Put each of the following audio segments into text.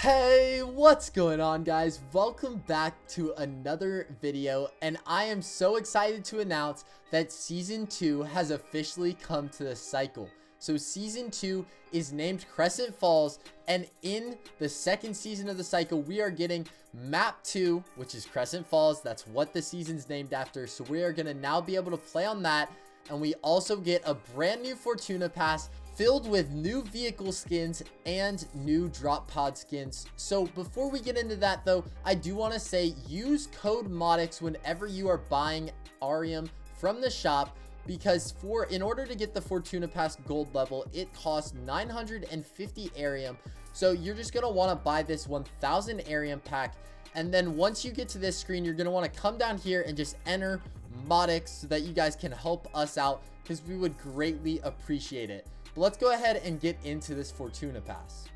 Hey, what's going on, guys? Welcome back to another video, and I am so excited to announce that Season 2 has officially come to the cycle. So Season 2 is named Crescent Falls, and in the second season of the cycle, we are getting Map 2, which is Crescent Falls. That's what the season's named after, so we are going to now be able to play on that, and we also get a brand new Fortuna Pass filled with new vehicle skins and new drop pod skins. So before we get into that though, I do want to say use code Modix whenever you are buying Arium from the shop, because in order to get the Fortuna Pass gold level, it costs 950 Arium. So you're just going to want to buy this 1000 Arium pack. And then once you get to this screen, you're going to want to come down here and just enter Modix so that you guys can help us out, because we would greatly appreciate it. But let's go ahead and get into this Fortuna Pass.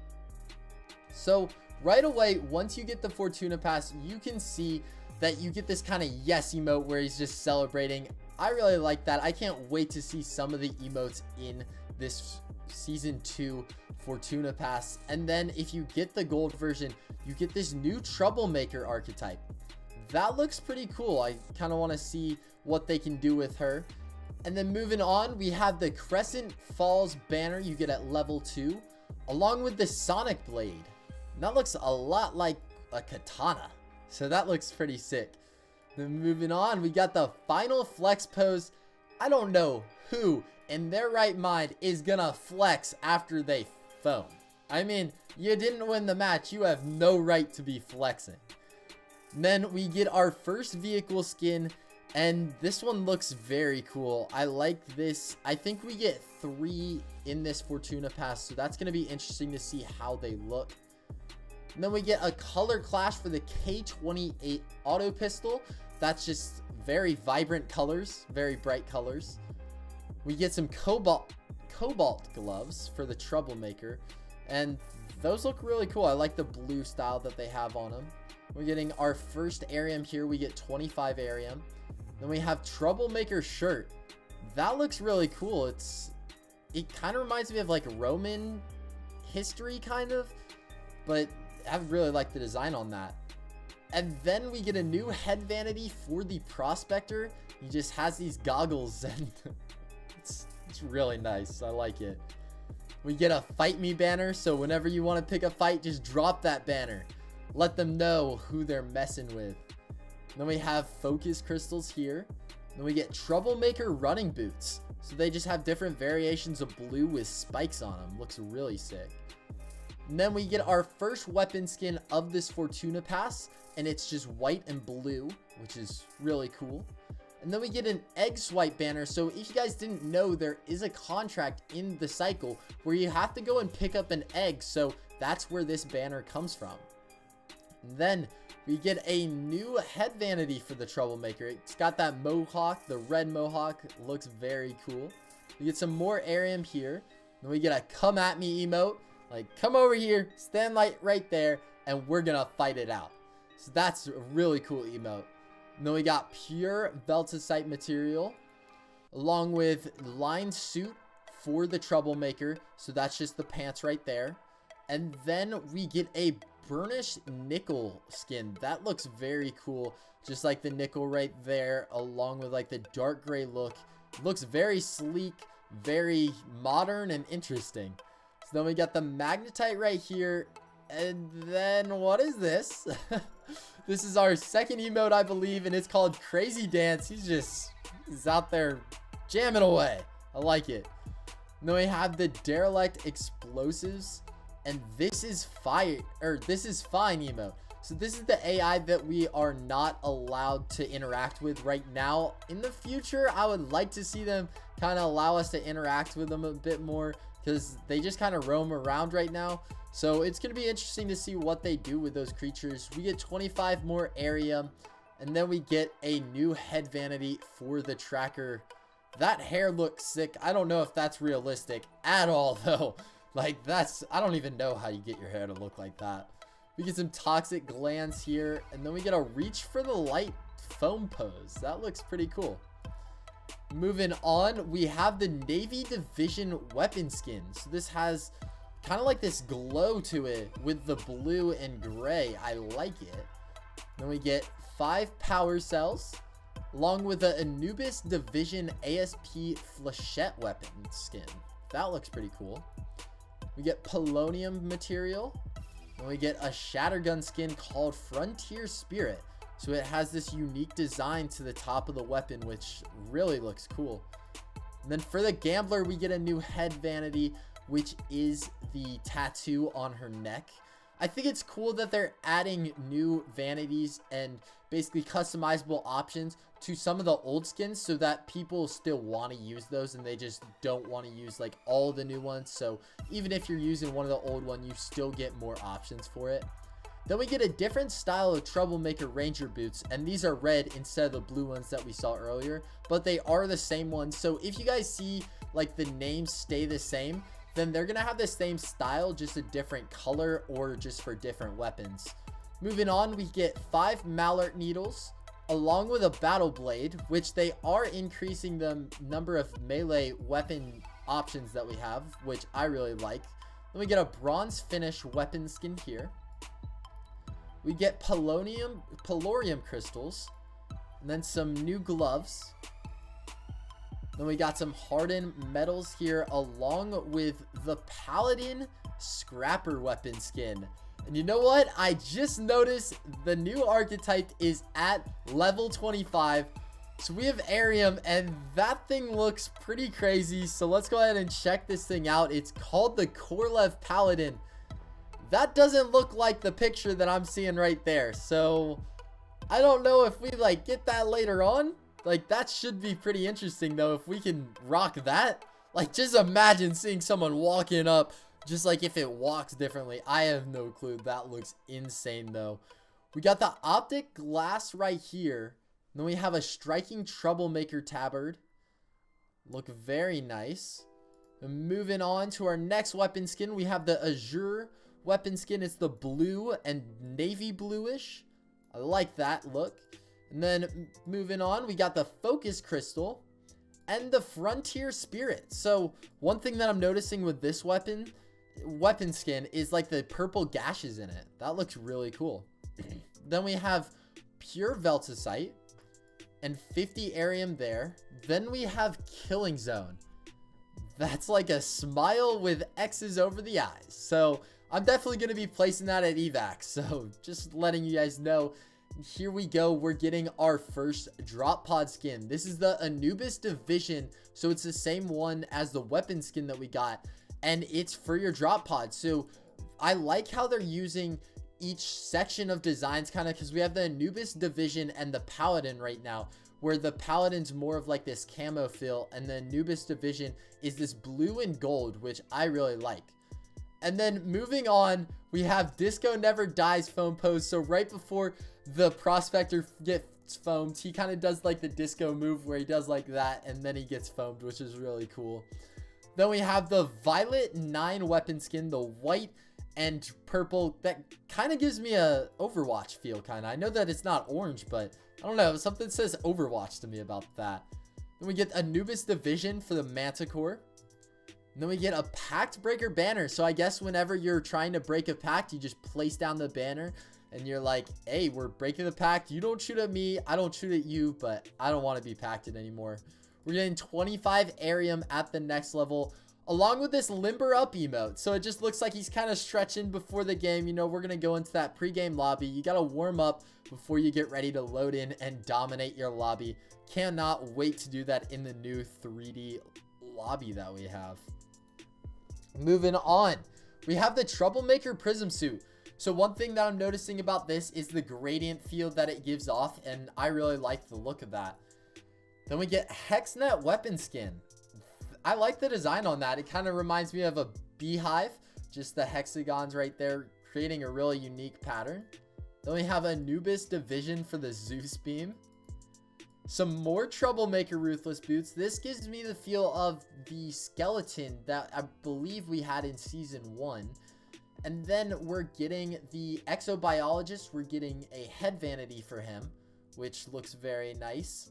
So right away, once you get the Fortuna Pass, you can see that you get this kind of yes emote where he's just celebrating. I really like that. I can't wait to see some of the emotes in this Season 2 Fortuna Pass. And then if you get the gold version, you get this new Troublemaker archetype. That looks pretty cool. I kind of want to see what they can do with her. And then moving on, we have the Crescent Falls banner you get at level 2, along with the Sonic Blade. And that looks a lot like a katana, so that looks pretty sick. Then moving on, we got the final flex pose. I don't know who in their right mind is gonna flex after they foam. I mean, you didn't win the match, you have no right to be flexing. And then we get our first vehicle skin, and this one looks very cool. I like this. I think we get 3 in this Fortuna Pass, so that's going to be interesting to see how they look. And then we get a color clash for the K28 auto pistol. That's just very vibrant colors, very bright colors. We get some cobalt gloves for the Troublemaker, and those look really cool. I like the blue style that they have on them. We're getting our first Arium here. We get 25 Arium. Then we have Troublemaker shirt. That looks really cool. It kind of reminds me of like Roman history kind of, but I really like the design on that. And then we get a new head vanity for the Prospector. He just has these goggles, and it's really nice. I like it. We get a Fight Me banner, so whenever you want to pick a fight, just drop that banner. Let them know who they're messing with. Then we have focus crystals here. Then we get Troublemaker running boots. So they just have different variations of blue with spikes on them. Looks really sick. And then we get our first weapon skin of this Fortuna Pass, and it's just white and blue, which is really cool. And then we get an egg swipe banner. So if you guys didn't know, there is a contract in the cycle where you have to go and pick up an egg. So that's where this banner comes from. And then we get a new head vanity for the Troublemaker. It's got that mohawk, the red mohawk. Looks very cool. We get some more Arium here. Then we get a come at me emote. Like, come over here, stand like right there, and we're gonna fight it out. So that's a really cool emote. And then we got pure Beltesite material, along with lined suit for the Troublemaker. So that's just the pants right there. And then we get a burnished nickel skin. That looks very cool, just like the nickel right there, along with like the dark gray look. Looks very sleek, very modern and interesting. So then we got the magnetite right here, and then what is this? This is our second emote, I believe, and it's called Crazy Dance. He's out there jamming away. I like it. And then we have the derelict explosives. And this is fine emote. So this is the AI that we are not allowed to interact with right now. In the future, I would like to see them kind of allow us to interact with them a bit more, because they just kind of roam around right now. So it's going to be interesting to see what they do with those creatures. We get 25 more Arium, and then we get a new head vanity for the Tracker. That hair looks sick. I don't know if that's realistic at all though. Like, I don't even know how you get your hair to look like that. We get some toxic glands here, and then we get a reach for the light foam pose. That looks pretty cool. Moving on, we have the Navy Division weapon skin. So this has kind of like this glow to it with the blue and gray. I like it. Then we get 5 power cells, along with the Anubis Division ASP Flechette weapon skin. That looks pretty cool. We get polonium material. And we get a Shattergun skin called Frontier Spirit. So it has this unique design to the top of the weapon, which really looks cool. And then for the Gambler, we get a new head vanity, which is the tattoo on her neck. I think it's cool that they're adding new vanities and basically customizable options to some of the old skins so that people still want to use those and they just don't want to use like all the new ones. So even if you're using one of the old ones, you still get more options for it. Then we get a different style of Troublemaker Ranger boots, and these are red instead of the blue ones that we saw earlier, but they are the same ones. So if you guys see like the names stay the same, then they're gonna have the same style, just a different color or just for different weapons. Moving on, we get 5 Mallard needles along with a battle blade, which they are increasing the number of melee weapon options that we have, which I really like. Then we get a bronze finish weapon skin here. We get polonium crystals, and then some new gloves. Then we got some hardened metals here, along with the Paladin Scrapper weapon skin. And you know what? I just noticed the new archetype is at level 25. So we have Arium, and that thing looks pretty crazy. So let's go ahead and check this thing out. It's called the Korlev Paladin. That doesn't look like the picture that I'm seeing right there. So I don't know if we like get that later on. Like, that should be pretty interesting though if we can rock that. Like, just imagine seeing someone walking up, just like if it walks differently. I have no clue. That looks insane though. We got the optic glass right here. Then we have a striking Troublemaker tabard. Look very nice. And moving on to our next weapon skin, we have the Azure weapon skin. It's the blue and navy bluish. I like that look. And then moving on, we got the Focus Crystal and the Frontier Spirit. So one thing that I'm noticing with this weapon skin is like the purple gashes in it. That looks really cool. Then we have Pure Veltacite and 50 Arium there. Then we have Killing Zone. That's like a smile with X's over the eyes. So I'm definitely going to be placing that at evac. So just letting you guys know. Here we go. We're getting our first drop pod skin. This is the Anubis Division. So it's the same one as the weapon skin that we got. And it's for your drop pod. So I like how they're using each section of designs kind of, because we have the Anubis Division and the Paladin right now, where the Paladin's more of like this camo feel, and the Anubis Division is this blue and gold, which I really like. And then moving on, we have Disco Never Dies foam pose. So right before the Prospector gets foamed, he kind of does like the disco move where he does like that, and then he gets foamed, which is really cool. Then we have the Violet 9 weapon skin, the white and purple. That kind of gives me a Overwatch feel, kind of. I know that it's not orange, but I don't know. Something says Overwatch to me about that. Then we get Anubis Division for the Manticore. And then we get a Pact Breaker banner. So I guess whenever you're trying to break a pact, you just place down the banner and you're like, hey, we're breaking the pact. You don't shoot at me. I don't shoot at you, but I don't want to be pacted anymore. We're getting 25 Arium at the next level, along with this Limber Up emote. So it just looks like he's kind of stretching before the game. You know, we're going to go into that pregame lobby. You got to warm up before you get ready to load in and dominate your lobby. Cannot wait to do that in the new 3D lobby that we have. Moving on, we have the Troublemaker Prism Suit. So one thing that I'm noticing about this is the gradient field that it gives off, and I really like the look of that. Then we get HexNet weapon skin. I like the design on that. It kind of reminds me of a beehive, just the hexagons right there, creating a really unique pattern. Then we have Anubis Division for the Zeus beam. Some more Troublemaker Ruthless boots. This gives me the feel of the skeleton that I believe we had in season 1. And then we're getting the Exobiologist. We're getting a head vanity for him, which looks very nice.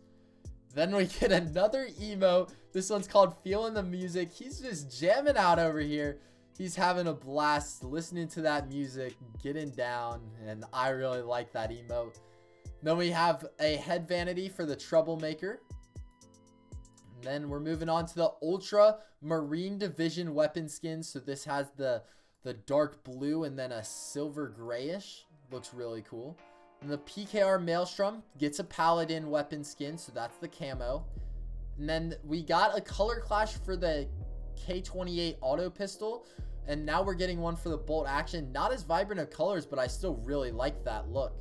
Then we get another emo. This one's called Feeling the Music. He's just jamming out over here. He's having a blast listening to that music, getting down, and I really like that emote. Then we have a head vanity for the troublemaker. And then we're moving on to the Ultra Marine Division weapon skin. So this has the dark blue and then a silver grayish. Looks really cool. And the PKR Maelstrom gets a Paladin weapon skin, so that's the camo. And then we got a color clash for the K28 auto pistol, and now we're getting one for the bolt action. Not as vibrant of colors, but I still really like that look.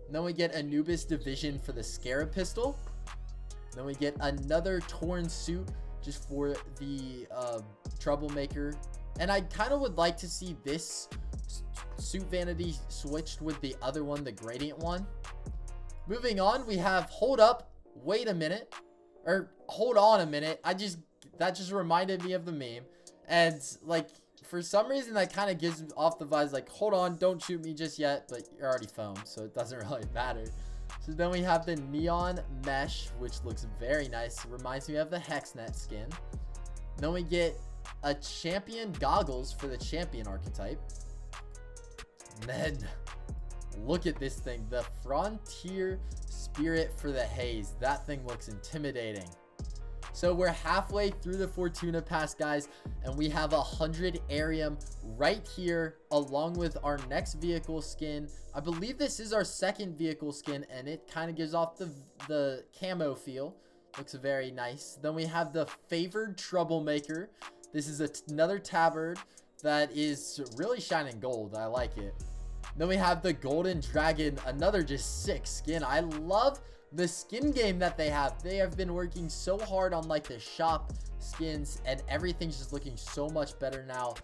And then we get Anubis Division for the Scarab pistol. Then we get another torn suit just for the troublemaker. And I kind of would like to see this suit vanity switched with the other one, the gradient one. Moving on, we have hold up, wait a minute, or hold on a minute. That just reminded me of the meme. And like, for some reason that kind of gives off the vibes like, hold on, don't shoot me just yet, but you're already foamed, so it doesn't really matter. So then we have the neon mesh, which looks very nice. It reminds me of the Hexnet skin. Then we get a champion goggles for the champion archetype. And then look at this thing, the frontier spirit for the haze. That thing looks intimidating. So we're halfway through the Fortuna Pass, guys, and we have 100 Arium right here along with our next vehicle skin. I believe this is our second vehicle skin, and it kind of gives off the camo feel. Looks very nice. Then we have the favored troublemaker. This is another tabard that is really shining gold. I like it. Then we have the golden dragon, another just sick skin. I love the skin game that they have. They have been working so hard on like the shop skins, and everything's just looking so much better now.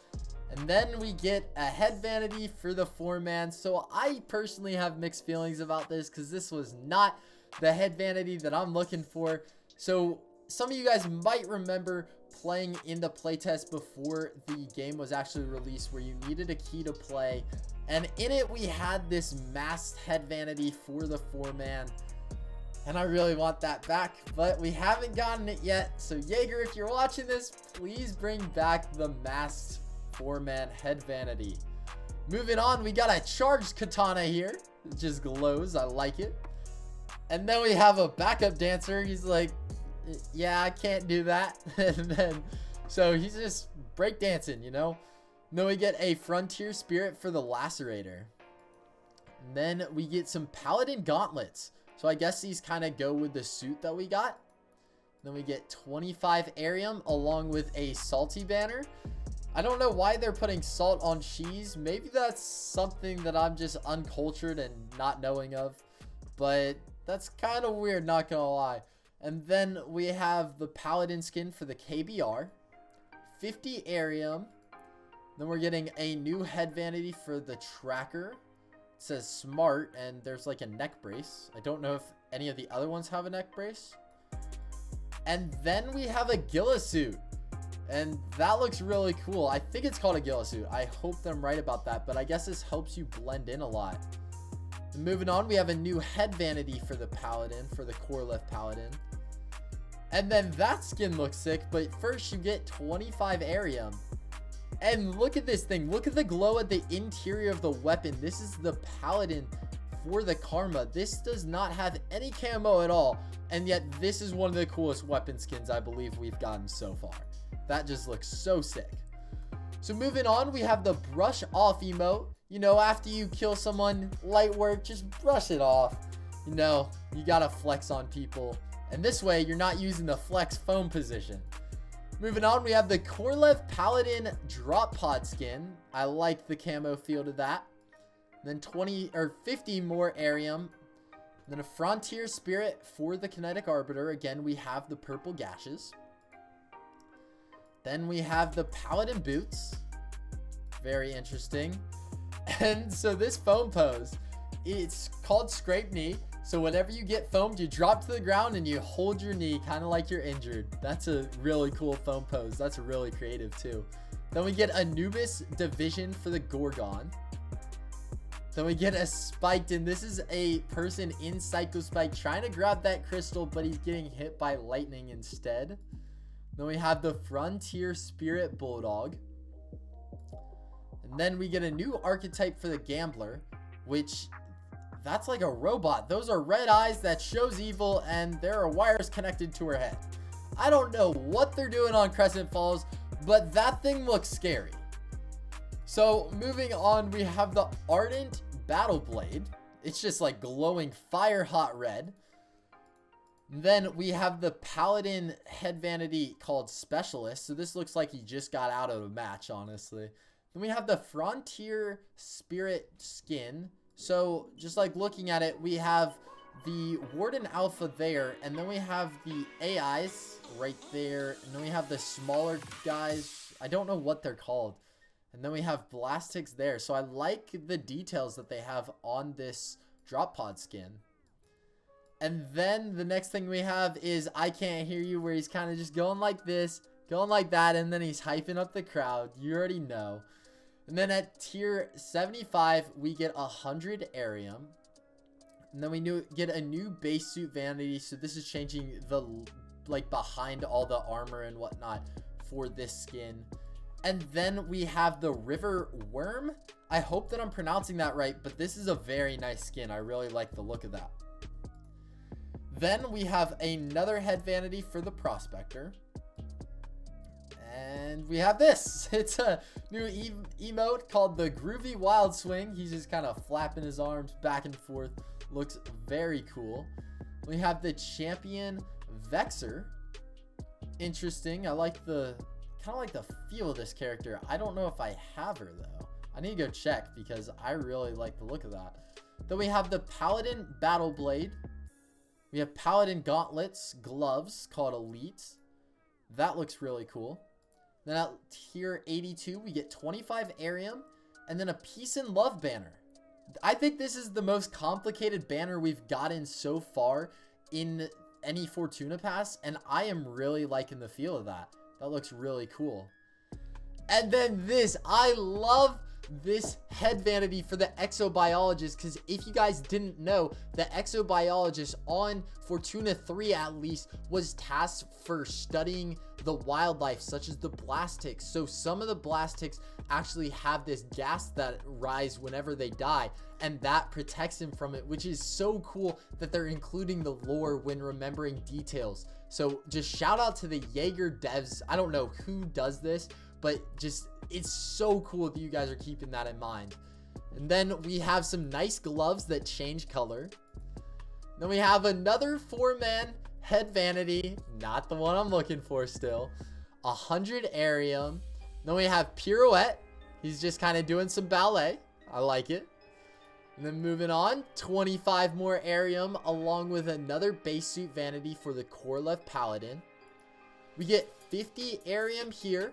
And then we get a head vanity for the 4-man. So I personally have mixed feelings about this because this was not the head vanity that I'm looking for. So some of you guys might remember playing in the playtest before the game was actually released, where you needed a key to play, and in it we had this masked head vanity for the 4-man. And I really want that back, but we haven't gotten it yet. So Jaeger, if you're watching this, please bring back the masked 4-man head vanity. Moving on, we got a charged katana here. It just glows. I like it. And then we have a backup dancer. He's like, yeah, I can't do that. And then, so he's just breakdancing, you know. And then we get a frontier spirit for the lacerator. And then we get some paladin gauntlets. So I guess these kind of go with the suit that we got. Then we get 25 Arium along with a salty banner. I don't know why they're putting salt on cheese. Maybe that's something that I'm just uncultured and not knowing of. But that's kind of weird, not gonna lie. And then we have the paladin skin for the KBR. 50 Arium. Then we're getting a new head vanity for the tracker. It says smart, and there's like a neck brace. I don't know if any of the other ones have a neck brace. And then we have a Gila suit, and that looks really cool. I think it's called a Gila suit. I hope I'm right about that, but I guess this helps you blend in a lot. And moving on, we have a new head vanity for the paladin, for the core left paladin. And then that skin looks sick, but first you get 25 Arium. And look at this thing. Look at the glow at the interior of the weapon. This is the paladin for the Karma. This does not have any camo at all, and yet this is one of the coolest weapon skins I believe we've gotten so far. That just looks so sick. So moving on, we have the brush off emote. You know, after you kill someone, light work, just brush it off. You know, you gotta flex on people, and this way you're not using the flex foam position. Moving on, we have the Korlev Paladin Drop Pod skin. I like the camo feel to that. Then 50 more Arium. Then a Frontier Spirit for the Kinetic Arbiter. Again, we have the purple gashes. Then we have the Paladin Boots. Very interesting. And so this foam pose, it's called Scrape Knee. So whenever you get foamed, you drop to the ground and you hold your knee, kind of like you're injured. That's a really cool foam pose. That's really creative too. Then we get Anubis Division for the Gorgon. Then we get a Spiked, and this is a person in Psycho Spike trying to grab that crystal, but he's getting hit by lightning instead. Then we have the Frontier Spirit Bulldog. And then we get a new archetype for the gambler, which that's like a robot. Those are red eyes that shows evil, and there are wires connected to her head. I don't know what they're doing on Crescent Falls, but that thing looks scary. So moving on, we have the Ardent Battle Blade. It's just like glowing fire hot red. Then we have the Paladin head vanity called Specialist. So this looks like he just got out of a match, honestly. Then we have the Frontier Spirit skin. So just like looking at it, we have the Warden Alpha there, and then we have the AIs right there, and then we have the smaller guys. I don't know what they're called. And then we have Blastics there. So I like the details that they have on this drop pod skin. And then the next thing we have is I Can't Hear You, where he's kind of just going like this, going like that, and then he's hyping up the crowd. You already know. And then at tier 75, we get 100 Arium. And then we get a new base suit vanity. So this is changing the, like, behind all the armor and whatnot for this skin. And then we have the River Worm. I hope that I'm pronouncing that right, but this is a very nice skin. I really like the look of that. Then we have another head vanity for the Prospector. And we have this. It's a new emote called the Groovy Wild Swing. He's just kind of flapping his arms back and forth. Looks very cool. We have the Champion Vexer. Interesting. I like the kind of like the feel of this character. I don't know if I have her though. I need to go check because I really like the look of that. Then we have the Paladin Battle Blade. We have Paladin Gauntlets, gloves called Elite. That looks really cool. Then at tier 82, we get 25 Arium and then a Peace and Love banner. I think this is the most complicated banner we've gotten so far in any Fortuna Pass, and I am really liking the feel of that. That looks really cool. And then this, I love this head vanity for the exobiologist, because if you guys didn't know, the exobiologist on Fortuna 3 at least was tasked for studying the wildlife such as the Blastics. So some of the Blastics actually have this gas that rise whenever they die, and that protects them from it, which is so cool that they're including the lore when remembering details. So just shout out to the Jaeger devs. I don't know who does this, but just it's so cool that you guys are keeping that in mind. And then we have some nice gloves that change color. Then we have another 4-man head vanity, not the one I'm looking for still. 100 Arium. Then we have Pirouette. He's just kind of doing some ballet. I like it. And then moving on, 25 more Arium along with another base suit vanity for the Korlev Paladin. We get 50 Arium here.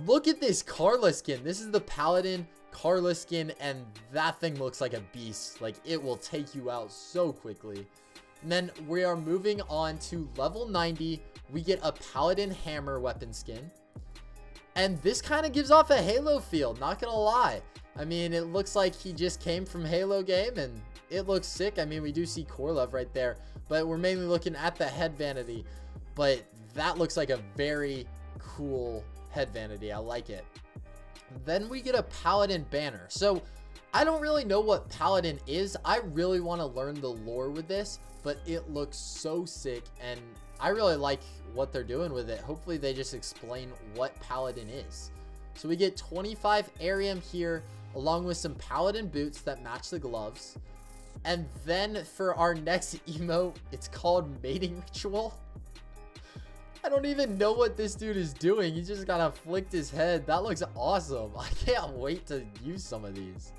Look at this Carla skin. This is the Paladin Carla skin, and that thing looks like a beast. Like, it will take you out so quickly. And then we are moving on to level 90. We get a Paladin Hammer weapon skin. And this kind of gives off a Halo feel, not gonna lie. I mean, it looks like he just came from Halo game, and it looks sick. I mean, we do see Korlev right there, but we're mainly looking at the head vanity. But that looks like a very cool head vanity. I like it. Then we get a Paladin banner. So I don't really know what Paladin is. I really want to learn the lore with this, but it looks so sick, and I really like what they're doing with it. Hopefully they just explain what Paladin is. So we get 25 Arium here along with some Paladin boots that match the gloves. And then for our next emote, it's called Mating Ritual. I don't even know what this dude is doing. He just kind of flicked his head. That looks awesome. I can't wait to use some of these.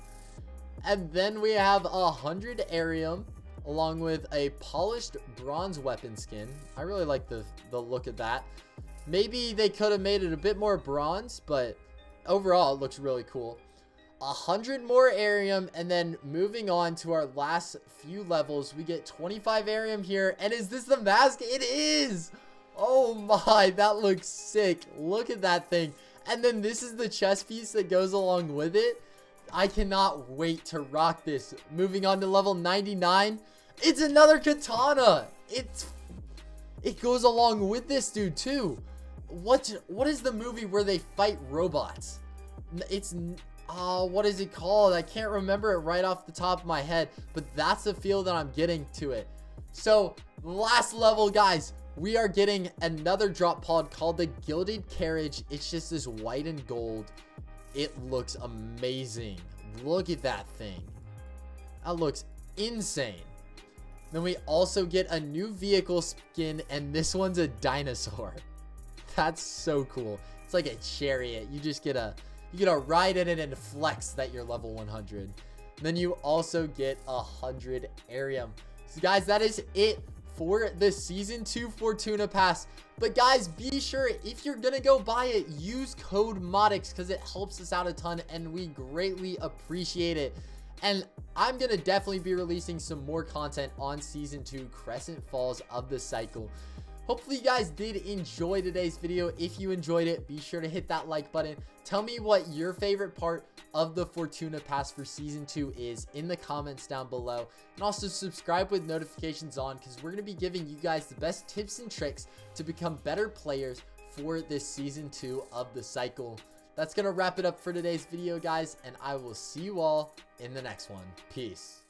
And then we have 100 Arium along with a polished bronze weapon skin. I really like the look of that. Maybe they could have made it a bit more bronze, but overall it looks really cool. 100 more Arium, and then moving on to our last few levels, we get 25 Arium here. And is this the mask? It is! Oh my, that looks sick. Look at that thing. And then this is the chest piece that goes along with it. I cannot wait to rock this. Moving on to level 99. It's another katana. It goes along with this dude too. What is the movie where they fight robots? what is it called? I can't remember it right off the top of my head, but that's the feel that I'm getting to it. So last level, guys, we are getting another drop pod called the Gilded Carriage. It's just this white and gold. It looks amazing. Look at that thing. That looks insane. Then we also get a new vehicle skin, and this one's a dinosaur. That's so cool. It's like a chariot. You just get a, you get to ride in it and flex that you're level 100. Then you also get 100 Arium. So guys, that is it for the season 2 Fortuna Pass. But guys, be sure, if you're gonna go buy it, use code Modix because it helps us out a ton and we greatly appreciate it. And I'm gonna definitely be releasing some more content on season 2 Crescent Falls of the cycle. Hopefully you guys did enjoy today's video. If you enjoyed it, be sure to hit that like button. Tell me what your favorite part of the Fortuna Pass for season 2 is in the comments down below. And also subscribe with notifications on because we're going to be giving you guys the best tips and tricks to become better players for this season 2 of the cycle. That's going to wrap it up for today's video, guys, and I will see you all in the next one. Peace.